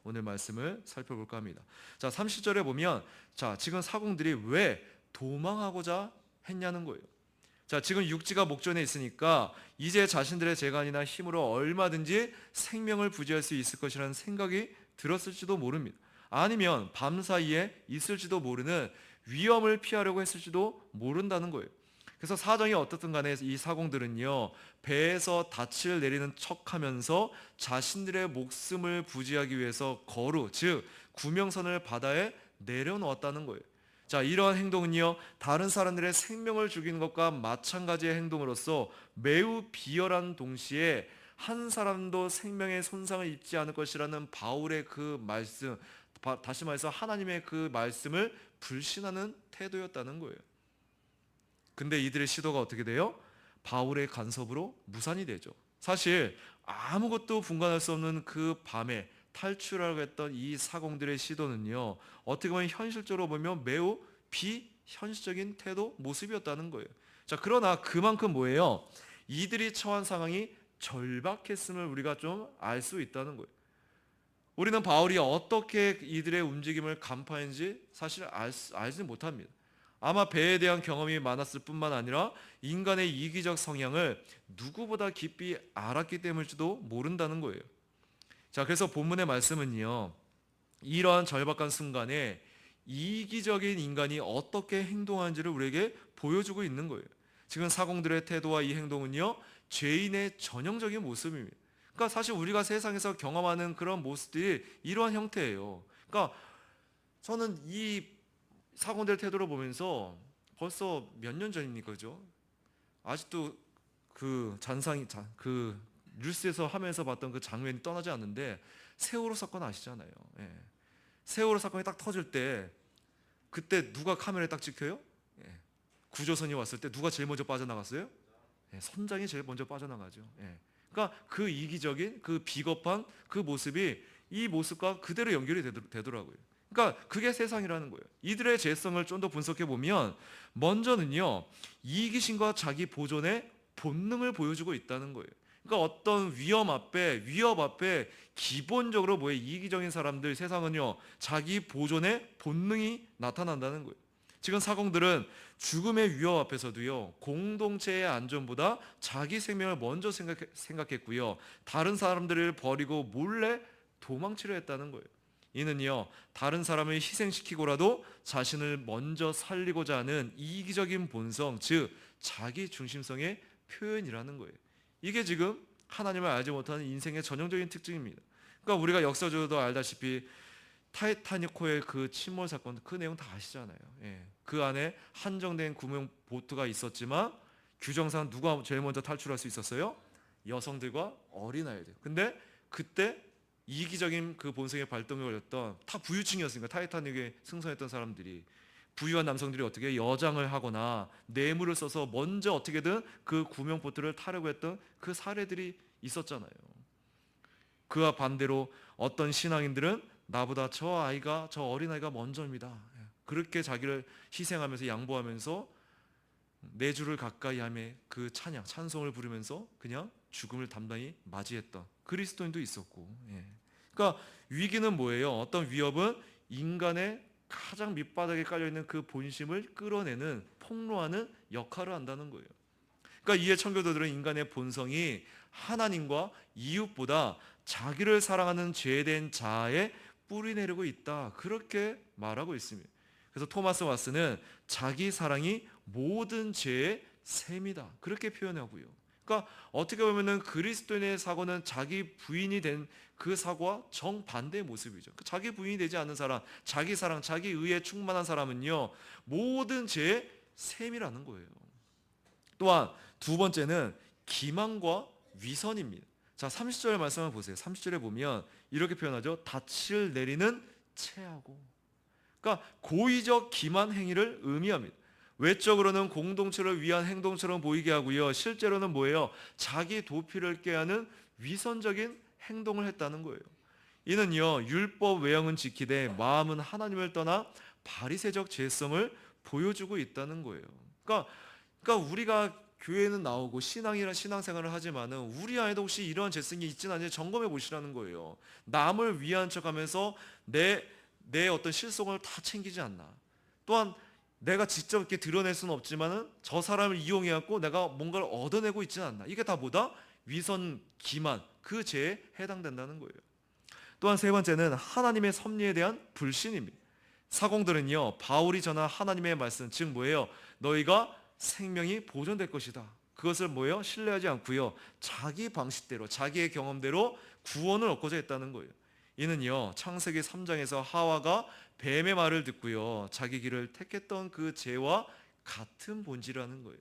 오늘 말씀을 살펴볼까 합니다. 자, 30절에 보면 자, 지금 사공들이 왜 도망하고자 했냐는 거예요. 자, 지금 육지가 목전에 있으니까 이제 자신들의 재간이나 힘으로 얼마든지 생명을 부지할 수 있을 것이라는 생각이 들었을지도 모릅니다. 아니면 밤사이에 있을지도 모르는 위험을 피하려고 했을지도 모른다는 거예요. 그래서 사정이 어떻든 간에 이 사공들은요, 배에서 닻을 내리는 척하면서 자신들의 목숨을 부지하기 위해서 거루, 즉 구명선을 바다에 내려놓았다는 거예요. 자, 이러한 행동은요, 다른 사람들의 생명을 죽이는 것과 마찬가지의 행동으로서 매우 비열한 동시에 한 사람도 생명의 손상을 입지 않을 것이라는 바울의 그 말씀, 다시 말해서 하나님의 그 말씀을 불신하는 태도였다는 거예요. 근데 이들의 시도가 어떻게 돼요? 바울의 간섭으로 무산이 되죠. 사실 아무것도 분간할 수 없는 그 밤에 탈출하려고 했던 이 사공들의 시도는요, 어떻게 보면 현실적으로 보면 매우 비현실적인 태도, 모습이었다는 거예요. 자, 그러나 그만큼 뭐예요? 이들이 처한 상황이 절박했음을 우리가 좀 알 수 있다는 거예요. 우리는 바울이 어떻게 이들의 움직임을 간파했는지 사실 알지 못합니다. 아마 배에 대한 경험이 많았을 뿐만 아니라 인간의 이기적 성향을 누구보다 깊이 알았기 때문일지도 모른다는 거예요. 자, 그래서 본문의 말씀은요, 이러한 절박한 순간에 이기적인 인간이 어떻게 행동하는지를 우리에게 보여주고 있는 거예요. 지금 사공들의 태도와 이 행동은요, 죄인의 전형적인 모습입니다. 그러니까 사실 우리가 세상에서 경험하는 그런 모습들이 이러한 형태예요. 그러니까 저는 이 사공들의 태도를 보면서 벌써 몇 년 전입니까, 그죠? 아직도 그 그 뉴스에서 하면서 봤던 그 장면이 떠나지 않는데, 세월호 사건 아시잖아요. 예. 세월호 사건이 딱 터질 때 그때 누가 카메라에 딱 찍혀요? 예. 구조선이 왔을 때 누가 제일 먼저 빠져나갔어요? 예. 선장이 제일 먼저 빠져나가죠. 예. 그러니까 그 이기적인, 그 비겁한 그 모습이 이 모습과 그대로 연결이 되더라고요. 그러니까 그게 세상이라는 거예요. 이들의 죄성을 좀 더 분석해 보면 먼저는요, 이기심과 자기 보존의 본능을 보여주고 있다는 거예요. 그러니까 어떤 위협 앞에 기본적으로 뭐예요? 이기적인 사람들, 세상은요, 자기 보존의 본능이 나타난다는 거예요. 지금 사공들은 죽음의 위협 앞에서도요, 공동체의 안전보다 자기 생명을 먼저 생각했고요, 다른 사람들을 버리고 몰래 도망치려 했다는 거예요. 이는요, 다른 사람을 희생시키고라도 자신을 먼저 살리고자 하는 이기적인 본성, 즉 자기 중심성의 표현이라는 거예요. 이게 지금 하나님을 알지 못하는 인생의 전형적인 특징입니다. 그러니까 우리가 역사적으로도 알다시피 타이타닉호의 그 침몰 사건, 그 내용 다 아시잖아요. 예. 그 안에 한정된 구명 보트가 있었지만 규정상 누가 제일 먼저 탈출할 수 있었어요? 여성들과 어린아이들. 근데 그때 이기적인 그 본성의 발동이 걸렸던, 다 부유층이었으니까 타이타닉에 승선했던 사람들이, 부유한 남성들이 어떻게 여장을 하거나 뇌물을 써서 먼저 어떻게든 그 구명 보트를 타려고 했던 그 사례들이 있었잖아요. 그와 반대로 어떤 신앙인들은 나보다 저 어린아이가 먼저입니다, 그렇게 자기를 희생하면서 양보하면서 내 주를 가까이 하며 그 찬송을 부르면서 그냥 죽음을 담담히 맞이했던 그리스도인도 있었고, 그러니까 위기는 뭐예요? 어떤 위협은 인간의 가장 밑바닥에 깔려있는 그 본심을 끌어내는, 폭로하는 역할을 한다는 거예요. 그러니까 이에 청교도들은 인간의 본성이 하나님과 이웃보다 자기를 사랑하는 죄된 자아에 뿌리내리고 있다, 그렇게 말하고 있습니다. 그래서 토마스 왓슨은 자기 사랑이 모든 죄의 셈이다, 그렇게 표현하고요. 그러니까 어떻게 보면은 그리스도인의 사고는 자기 부인이 된 그 사고와 정반대의 모습이죠. 자기 부인이 되지 않는 사람, 자기 사랑, 자기 의에 충만한 사람은요, 모든 죄의 셈이라는 거예요. 또한 두 번째는 기만과 위선입니다. 자, 30절 말씀을 보세요. 30절에 보면 이렇게 표현하죠. 닻을 내리는 체하고. 그러니까 고의적 기만 행위를 의미합니다. 외적으로는 공동체를 위한 행동처럼 보이게 하고요, 실제로는 뭐예요? 자기 도피를 꾀하는 위선적인 행동을 했다는 거예요. 이는요, 율법 외형은 지키되 마음은 하나님을 떠나 바리새적 죄성을 보여주고 있다는 거예요. 그러니까 우리가 교회는 나오고 신앙생활을 하지만은 우리 안에도 혹시 이러한 죄성이 있지는 않은지 점검해 보시라는 거예요. 남을 위한 척하면서 내 어떤 실속을 다 챙기지 않나. 또한 내가 직접 이렇게 드러낼 수는 없지만은 저 사람을 이용해 갖고 내가 뭔가를 얻어내고 있지는 않나. 이게 다 뭐다? 위선, 기만, 그 죄에 해당된다는 거예요. 또한 세 번째는 하나님의 섭리에 대한 불신입니다. 사공들은요, 바울이 전한 하나님의 말씀, 즉 뭐예요? 너희가 생명이 보존될 것이다. 그것을 뭐예요? 신뢰하지 않고요, 자기 방식대로, 자기의 경험대로 구원을 얻고자 했다는 거예요. 이는요, 창세기 3장에서 하와가 뱀의 말을 듣고요, 자기 길을 택했던 그 죄와 같은 본질이라는 거예요.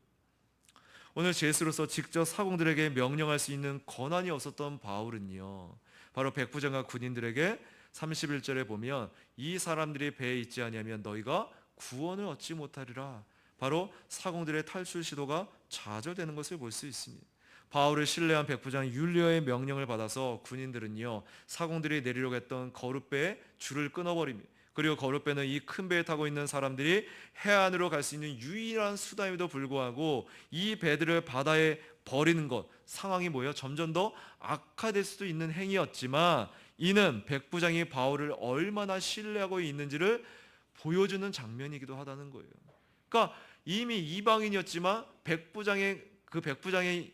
오늘 죄수로서 직접 사공들에게 명령할 수 있는 권한이 없었던 바울은요, 바로 백부장과 군인들에게 31절에 보면 이 사람들이 배에 있지 아니하면 너희가 구원을 얻지 못하리라. 바로 사공들의 탈출 시도가 좌절되는 것을 볼 수 있습니다. 바울을 신뢰한 백부장 율리어의 명령을 받아서 군인들은요, 사공들이 내리려고 했던 거룻배에 줄을 끊어버립니다. 그리고 거룻배는 이 큰 배에 타고 있는 사람들이 해안으로 갈 수 있는 유일한 수단임에도 불구하고 이 배들을 바다에 버리는 것, 상황이 뭐예요? 점점 더 악화될 수도 있는 행위였지만 이는 백부장이 바울을 얼마나 신뢰하고 있는지를 보여주는 장면이기도 하다는 거예요. 그러니까 이미 이방인이었지만 백부장의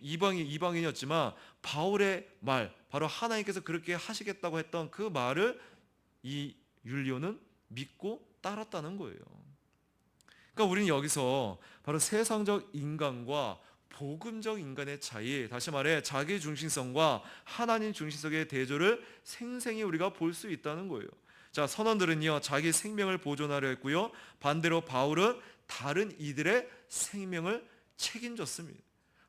이방인이었지만 바울의 말, 바로 하나님께서 그렇게 하시겠다고 했던 그 말을 이 율리오는 믿고 따랐다는 거예요. 그러니까 우리는 여기서 바로 세상적 인간과 복음적 인간의 차이, 다시 말해 자기 중심성과 하나님 중심성의 대조를 생생히 우리가 볼 수 있다는 거예요. 자, 선원들은요, 자기 생명을 보존하려 했고요, 반대로 바울은 다른 이들의 생명을 책임졌습니다.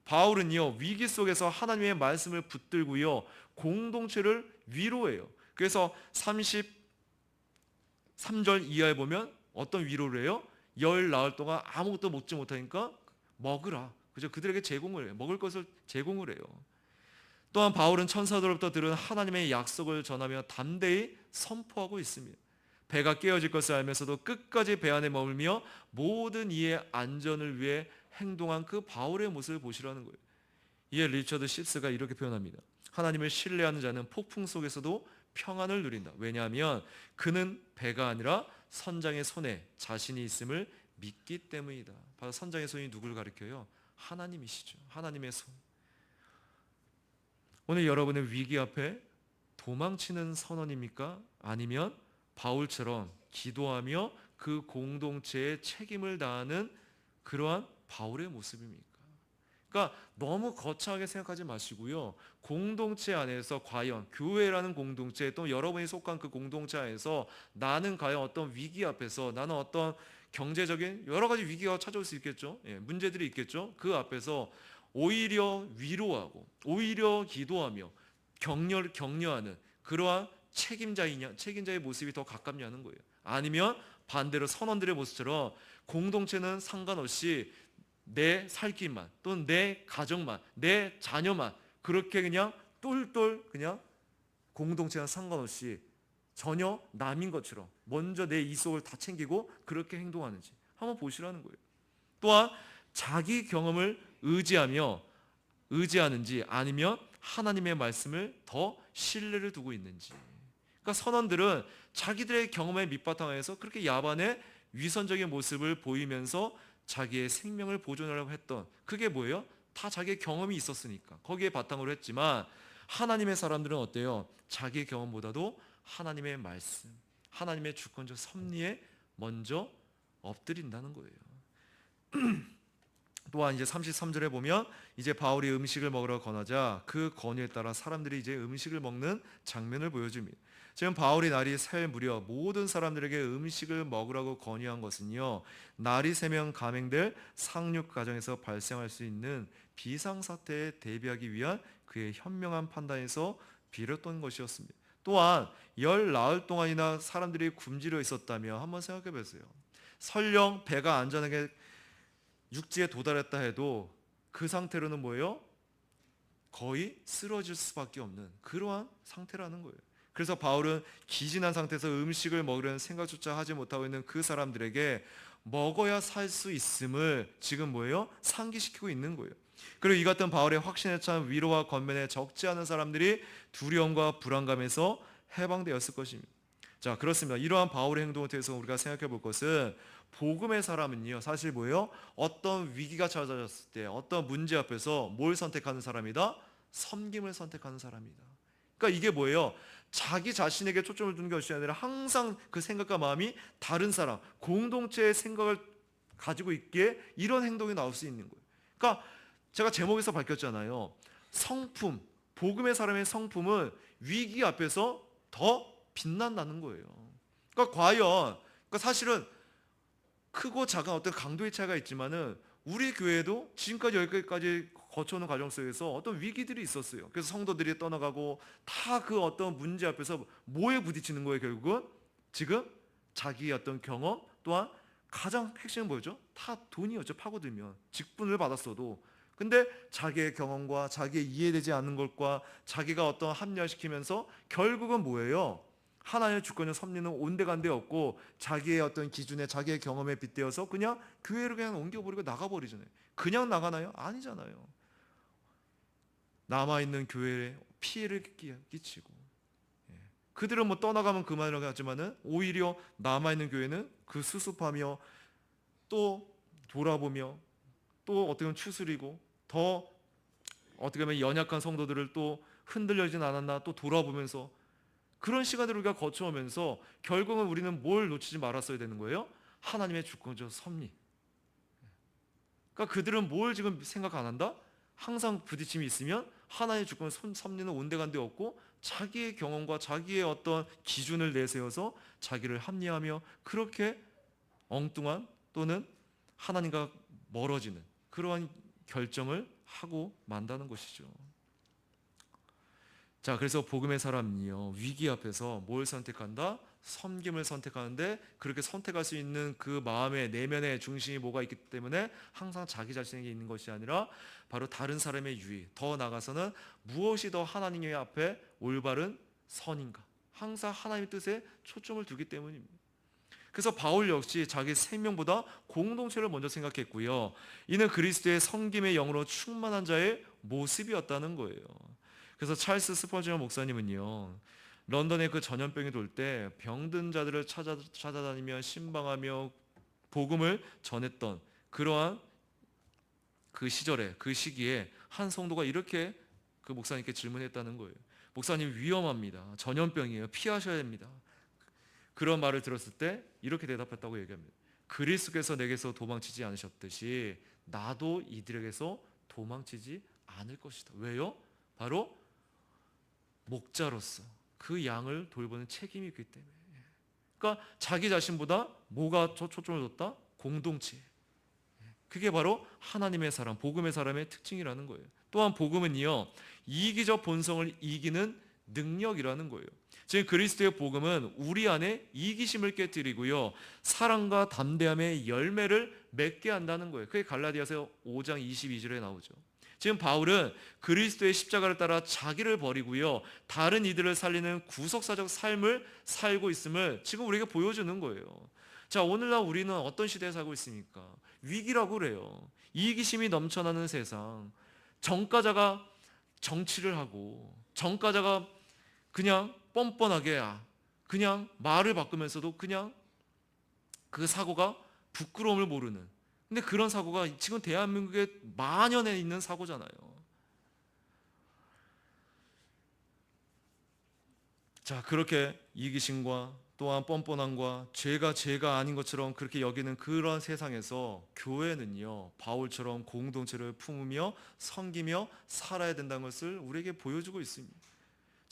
바울은요, 위기 속에서 하나님의 말씀을 붙들고요, 공동체를 위로해요. 그래서 33절 이하에 보면 어떤 위로를 해요? 열 나흘 동안 아무것도 먹지 못하니까 먹으라. 그죠? 그들에게 제공을 해요. 먹을 것을 제공을 해요. 또한 바울은 천사들로부터 들은 하나님의 약속을 전하며 담대히 선포하고 있습니다. 배가 깨어질 것을 알면서도 끝까지 배 안에 머물며 모든 이의 안전을 위해 행동한 그 바울의 모습을 보시라는 거예요. 이에 리처드 십스가 이렇게 표현합니다. 하나님을 신뢰하는 자는 폭풍 속에서도 평안을 누린다. 왜냐하면 그는 배가 아니라 선장의 손에 자신이 있음을 믿기 때문이다. 바로 선장의 손이 누굴 가리켜요? 하나님이시죠. 하나님의 손. 오늘 여러분의 위기 앞에 도망치는 선원입니까? 아니면 바울처럼 기도하며 그 공동체에 책임을 다하는 그러한 바울의 모습입니까? 그러니까 너무 거창하게 생각하지 마시고요, 공동체 안에서 과연 교회라는 공동체, 또 여러분이 속한 그 공동체 안에서 나는 과연 어떤 위기 앞에서, 나는 어떤 경제적인 여러 가지 위기가 찾아올 수 있겠죠. 문제들이 있겠죠. 그 앞에서 오히려 위로하고 오히려 기도하며 격려하는 그러한 책임자의 모습이 더 가깝냐는 거예요. 아니면 반대로 선원들의 모습처럼 공동체는 상관없이 내 살 길만, 또는 내 가정만, 내 자녀만 그렇게 그냥 똘똘 그냥 공동체와 상관없이 전혀 남인 것처럼 먼저 내 이속을 다 챙기고 그렇게 행동하는지 한번 보시라는 거예요. 또한 자기 경험을 의지하는지 아니면 하나님의 말씀을 더 신뢰를 두고 있는지. 그러니까 선원들은 자기들의 경험의 밑바탕에서 그렇게 야반의 위선적인 모습을 보이면서 자기의 생명을 보존하려고 했던, 그게 뭐예요? 다 자기의 경험이 있었으니까 거기에 바탕으로 했지만, 하나님의 사람들은 어때요? 자기의 경험보다도 하나님의 말씀, 하나님의 주권적 섭리에 먼저 엎드린다는 거예요. 또한 이제 33절에 보면 이제 바울이 음식을 먹으러 권하자 그 권유에 따라 사람들이 이제 음식을 먹는 장면을 보여줍니다. 지금 바울이 날이 셀 무렵 모든 사람들에게 음식을 먹으라고 권유한 것은요, 날이 새면 감행될 상륙 과정에서 발생할 수 있는 비상사태에 대비하기 위한 그의 현명한 판단에서 비롯된 것이었습니다. 또한 열 나흘 동안이나 사람들이 굶주려 있었다며 한번 생각해 보세요. 설령 배가 안전하게 육지에 도달했다 해도 그 상태로는 뭐예요? 거의 쓰러질 수밖에 없는 그러한 상태라는 거예요. 그래서 바울은 기진한 상태에서 음식을 먹으려는 생각조차 하지 못하고 있는 그 사람들에게 먹어야 살 수 있음을 지금 뭐예요? 상기시키고 있는 거예요. 그리고 이 같은 바울의 확신에 찬 위로와 권면에 적지 않은 사람들이 두려움과 불안감에서 해방되었을 것입니다. 자, 그렇습니다. 이러한 바울의 행동에 대해서 우리가 생각해 볼 것은 복음의 사람은요, 사실 뭐예요? 어떤 위기가 찾아졌을 때, 어떤 문제 앞에서 뭘 선택하는 사람이다? 섬김을 선택하는 사람이다. 그러니까 이게 뭐예요? 자기 자신에게 초점을 두는 것이 아니라 항상 그 생각과 마음이 다른 사람, 공동체의 생각을 가지고 있기에 이런 행동이 나올 수 있는 거예요. 그러니까 제가 제목에서 밝혔잖아요. 성품, 복음의 사람의 성품은 위기 앞에서 더 빛난다는 거예요. 그러니까 과연, 그러니까 사실은 크고 작은 어떤 강도의 차이가 있지만은 우리 교회도 지금까지 여기까지 거쳐오는 과정 속에서 어떤 위기들이 있었어요. 그래서 성도들이 떠나가고 다 그 어떤 문제 앞에서 뭐에 부딪히는 거예요, 결국은? 지금 자기의 어떤 경험 또한 가장 핵심은 뭐죠? 다 돈이었죠. 파고들면 직분을 받았어도 근데 자기의 경험과 자기의 이해되지 않는 것과 자기가 어떤 합리화시키면서 결국은 뭐예요? 하나님의 주권을 섬기는 온데간데 없고 자기의 어떤 기준에 자기의 경험에 빗대어서 그냥 교회를 그냥 옮겨버리고 나가버리잖아요. 그냥 나가나요? 아니잖아요. 남아있는 교회에 피해를 끼치고 그들은 뭐 떠나가면 그만이라고 하지만은 오히려 남아있는 교회는 그 수습하며 또 돌아보며 또 어떻게 보면 추스리고 더 어떻게 보면 연약한 성도들을 또 흔들려진 않았나 또 돌아보면서 그런 시간들을 우리가 거쳐오면서 결국은 우리는 뭘 놓치지 말았어야 되는 거예요? 하나님의 주권적 섭리. 그러니까 그들은 뭘 지금 생각 안 한다? 항상 부딪힘이 있으면 하나님의 주권을 섭리는 온데간데 없고 자기의 경험과 자기의 어떤 기준을 내세워서 자기를 합리화하며 그렇게 엉뚱한 또는 하나님과 멀어지는 그러한 결정을 하고 만다는 것이죠. 자, 그래서 복음의 사람은요, 위기 앞에서 뭘 선택한다? 섬김을 선택하는데 그렇게 선택할 수 있는 그 마음의 내면의 중심이 뭐가 있기 때문에 항상 자기 자신에게 있는 것이 아니라 바로 다른 사람의 유익, 더 나아가서는 무엇이 더 하나님의 앞에 올바른 선인가? 항상 하나님의 뜻에 초점을 두기 때문입니다. 그래서 바울 역시 자기 생명보다 공동체를 먼저 생각했고요. 이는 그리스도의 섬김의 영으로 충만한 자의 모습이었다는 거예요. 그래서 찰스 스퍼전 목사님은요, 런던에 그 전염병이 돌 때 병든 자들을 찾아다니며 신방하며 복음을 전했던 그러한 그 시절에 그 시기에 한 성도가 이렇게 그 목사님께 질문했다는 거예요. 목사님 위험합니다. 전염병이에요. 피하셔야 됩니다. 그런 말을 들었을 때 이렇게 대답했다고 얘기합니다. 그리스도께서 내게서 도망치지 않으셨듯이 나도 이들에게서 도망치지 않을 것이다. 왜요? 바로 목자로서 그 양을 돌보는 책임이 있기 때문에. 그러니까 자기 자신보다 뭐가 초점을 뒀다? 공동체. 그게 바로 하나님의 사람, 복음의 사람의 특징이라는 거예요. 또한 복음은요, 이기적 본성을 이기는 능력이라는 거예요. 지금 그리스도의 복음은 우리 안에 이기심을 깨뜨리고요, 사랑과 담대함의 열매를 맺게 한다는 거예요. 그게 갈라디아서 5장 22절에 나오죠. 지금 바울은 그리스도의 십자가를 따라 자기를 버리고요, 다른 이들을 살리는 구속사적 삶을 살고 있음을 지금 우리에게 보여주는 거예요. 자, 오늘날 우리는 어떤 시대에 살고 있습니까? 위기라고 그래요. 이기심이 넘쳐나는 세상. 정과자가 정치를 하고 정과자가 그냥 뻔뻔하게 그냥 말을 바꾸면서도 그냥 그 사고가 부끄러움을 모르는, 근데 그런 사고가 지금 대한민국에 만연해 있는 사고잖아요. 자, 그렇게 이기심과 또한 뻔뻔함과 죄가 아닌 것처럼 그렇게 여기는 그런 세상에서 교회는요, 바울처럼 공동체를 품으며 섬기며 살아야 된다는 것을 우리에게 보여주고 있습니다.